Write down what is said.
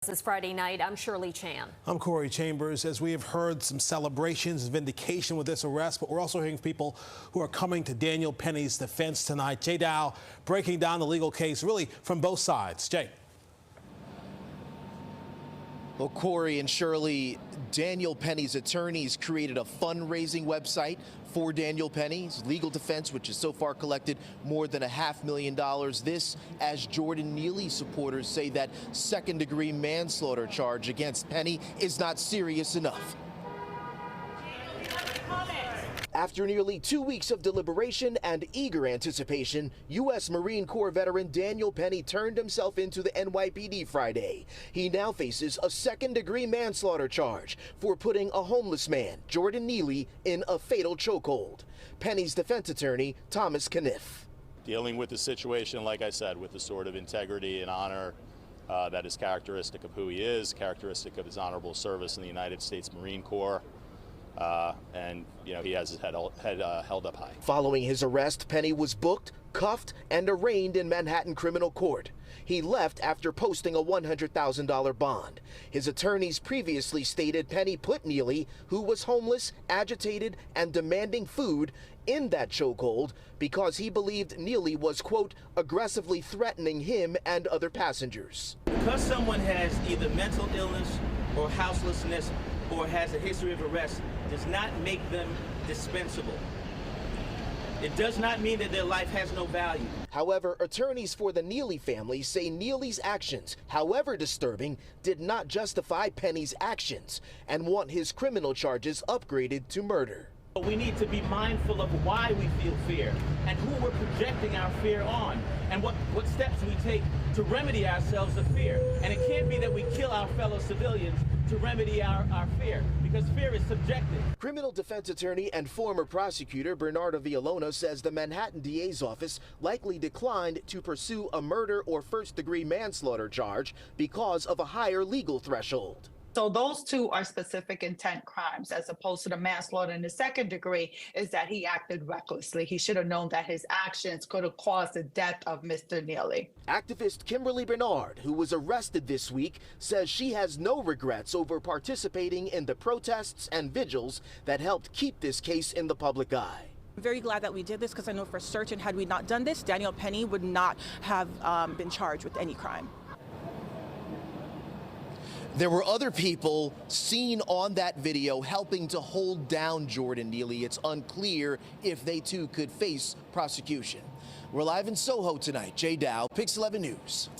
This Friday night, I'm Shirley Chan. I'm Corey Chambers. As we have heard some celebrations, vindication with this arrest, but we're also hearing people who are coming to Daniel Penny's defense tonight. Jay Dow breaking down the legal case really from both sides. Jay. Well, Corey and Shirley, Daniel Penny's attorneys created a fundraising website for Daniel Penny's legal defense, which has so far collected more than $500,000. This, as Jordan Neely supporters say that second-degree manslaughter charge against Penny is not serious enough. After nearly 2 weeks of deliberation and eager anticipation, U.S. Marine Corps veteran Daniel Penny turned himself into the NYPD Friday. He now faces a second-degree manslaughter charge for putting a homeless man, Jordan Neely, in a fatal chokehold. Penny's defense attorney, Thomas Kniff. Dealing with the situation, like I said, with the sort of integrity and honor that is characteristic of who he is, characteristic of his honorable service in the United States Marine Corps. And, you know, he has his head held up high. Following his arrest, Penny was booked, cuffed, and arraigned in Manhattan criminal court. He left after posting a $100,000 bond. His attorneys previously stated Penny put Neely, who was homeless, agitated, and demanding food, in that chokehold because he believed Neely was, quote, aggressively threatening him and other passengers. Because someone has either mental illness or houselessness or has a history of arrest does not make them dispensable. It does not mean that their life has no value. However, attorneys for the Neely family say Neely's actions, however disturbing, did not justify Penny's actions and want his criminal charges upgraded to murder. We need to be mindful of why we feel fear and who we're projecting our fear on and what steps we take to remedy ourselves of fear. And it can't be that we kill our fellow civilians to remedy our fear, because fear is subjective. Criminal defense attorney and former prosecutor Bernardo Villalona says the Manhattan DA's office likely declined to pursue a murder or first-degree manslaughter charge because of a higher legal threshold. So those two are specific intent crimes, as opposed to the manslaughter in the second degree is that he acted recklessly. He should have known that his actions could have caused the death of Mr. Neely. Activist Kimberly Bernard, who was arrested this week, says she has no regrets over participating in the protests and vigils that helped keep this case in the public eye. I'm very glad that we did this because I know for certain had we not done this, Daniel Penny would not have been charged with any crime. There were other people seen on that video helping to hold down Jordan Neely. It's unclear if they too could face prosecution. We're live in Soho tonight. Jay Dow, Pix 11 News.